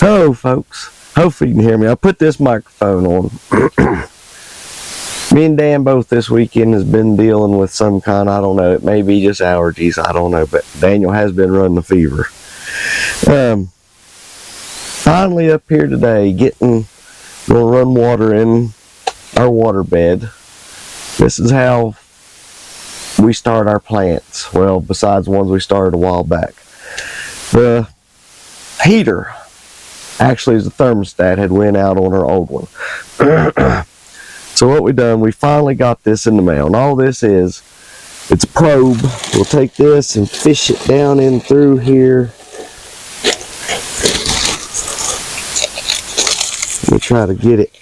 Hello folks, hopefully you can hear me. I put this microphone on. Me and Dan both this weekend has been dealing with some kind, I don't know, it may be just allergies, I don't know, but Daniel has been running a fever. Finally up here today, gonna run water in our water bed. This is how we start our plants. Well, besides the ones we started a while back. The heater actually is the thermostat had went out on our old one. So what we done, we finally got this in the mail. And all this is, it's a probe. We'll take this and fish it down in through here. Let me try to get it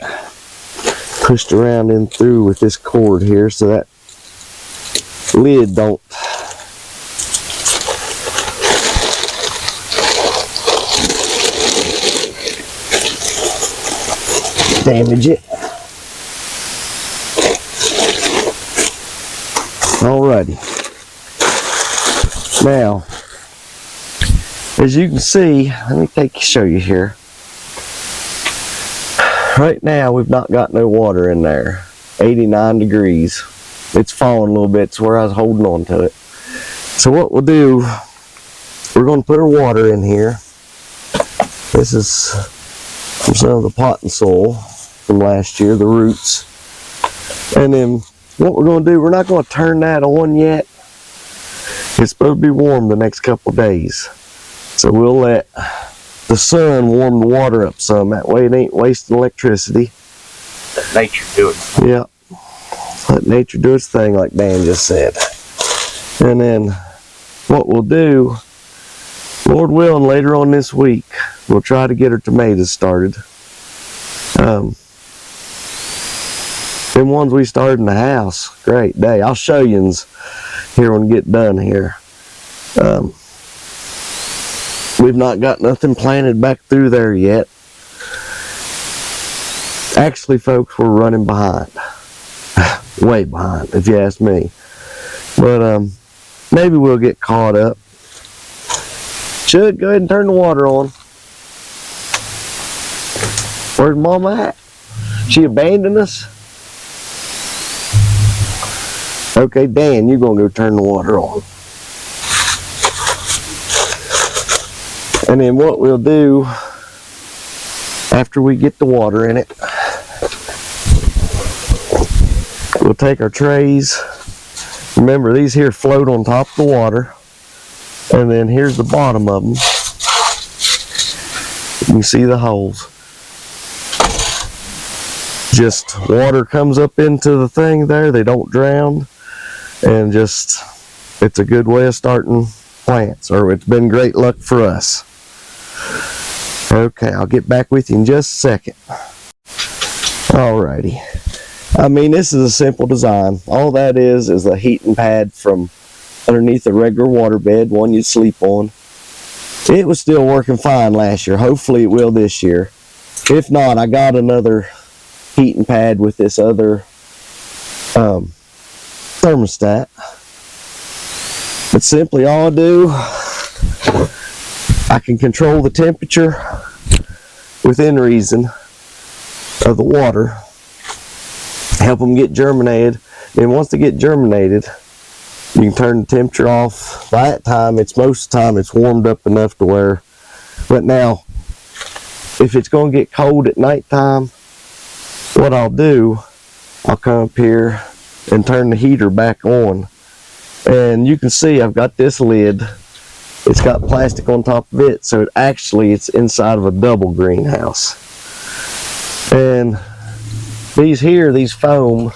pushed around in through with this cord here so that lid don't damage it. Alrighty. Now, as you can see, let me show you here. Right now, we've not got no water in there. 89 degrees. It's falling a little bit to where I was holding on to it. So what we'll do, we're going to put our water in here. This is from some of the potting soil from last year, the roots. And then what we're going to do, we're not going to turn that on yet. It's supposed to be warm the next couple days. So we'll let the sun warm the water up some. That way it ain't wasting electricity. Let nature do it. Yeah. Let nature do its thing, like Dan just said. And then what we'll do, Lord willing, later on this week, we'll try to get our tomatoes started. Them ones we started in the house, great day. I'll show you here when we get done here. We've not got nothing planted back through there yet. Actually, folks, we're running behind. Way behind, if you ask me. But maybe we'll get caught up. Should go ahead and turn the water on. Where's Mama at? She abandoned us? Okay, Dan, you're gonna go turn the water on. And then what we'll do, after we get the water in it, we'll take our trays. Remember, these here float on top of the water. And then here's the bottom of them. You can see the holes. Just water comes up into the thing there. They don't drown. And just, it's a good way of starting plants. Or it's been great luck for us. Okay, I'll get back with you in just a second. Alrighty. I mean, this is a simple design. All that is a heating pad from underneath a regular water bed, one you'd sleep on. It was still working fine last year. Hopefully it will this year. If not, I got another heating pad with this other thermostat. But simply all I do, I can control the temperature within reason of the water, help them get germinated. And once they get germinated, you can turn the temperature off. By that time, most of the time it's warmed up enough to where, but now, if it's going to get cold at nighttime, what I'll do, I'll come up here and turn the heater back on. And you can see I've got this lid. It's got plastic on top of it, so it's inside of a double greenhouse. And these foam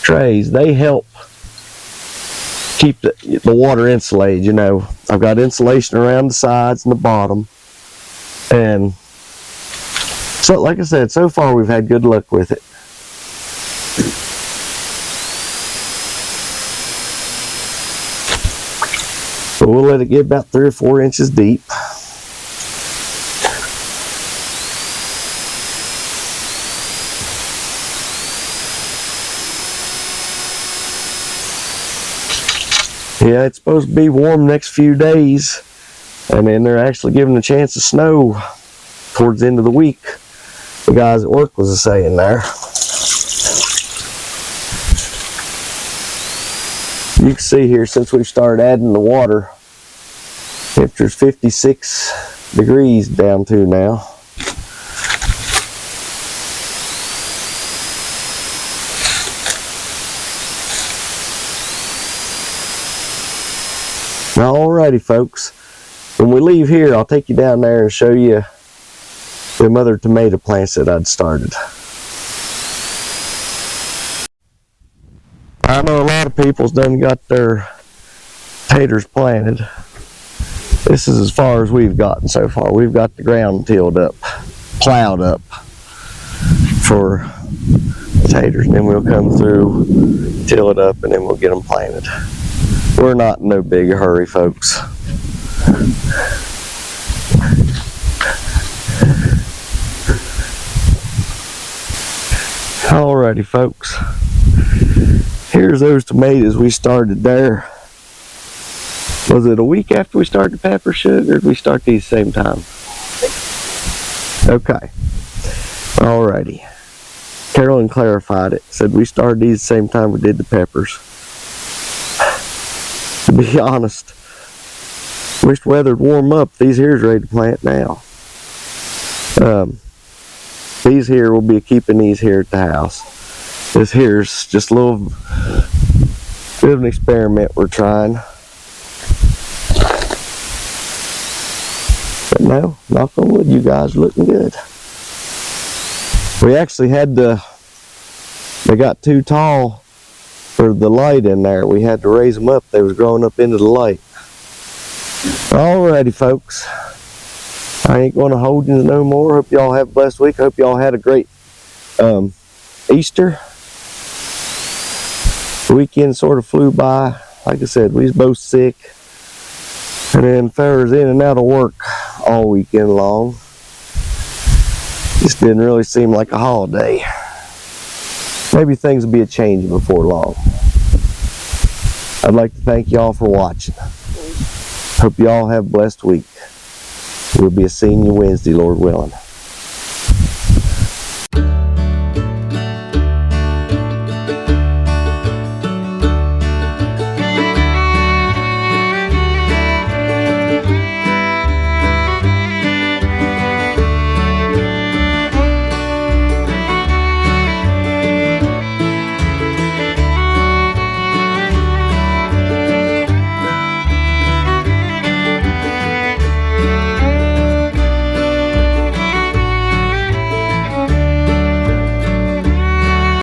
trays, they help keep the water insulated. You know, I've got insulation around the sides and the bottom. And so, like I said, so far we've had good luck with it. So we'll let it get about 3 or 4 inches deep. Yeah, it's supposed to be warm next few days, and then they're actually giving a chance of snow towards the end of the week, the guys at work was saying there. You can see here, since we started adding the water, temperature's 56 degrees down to now. Alrighty, folks. When we leave here, I'll take you down there and show you them other tomato plants that I'd started. I know a lot of people's done got their taters planted. This is as far as we've gotten so far. We've got the ground tilled up, plowed up for taters, and then we'll come through, till it up, and then we'll get them planted. We're not in no big hurry, folks. Alrighty, folks. Here's those tomatoes we started there. Was it a week after we started the pepper sugar, or did we start these same time? Okay. Alrighty. Carolyn clarified it. Said we started these the same time we did the peppers. To be honest, wish the weather'd warm up. These here's ready to plant now. These here, we'll be keeping these here at the house. This here's just a little bit of an experiment we're trying. But no, knock on wood, you guys are looking good. We actually had they got too tall for the light in there. We had to raise them up. They was growing up into the light. Alrighty, folks. I ain't going to hold you no more. Hope y'all have a blessed week. Hope y'all had a great Easter. The weekend sort of flew by. Like I said, we was both sick. And then Farrah's in and out of work all weekend long. Just didn't really seem like a holiday. Maybe things will be a change before long. I'd like to thank y'all for watching. Hope y'all have a blessed week. We'll be seeing you Wednesday, Lord willing.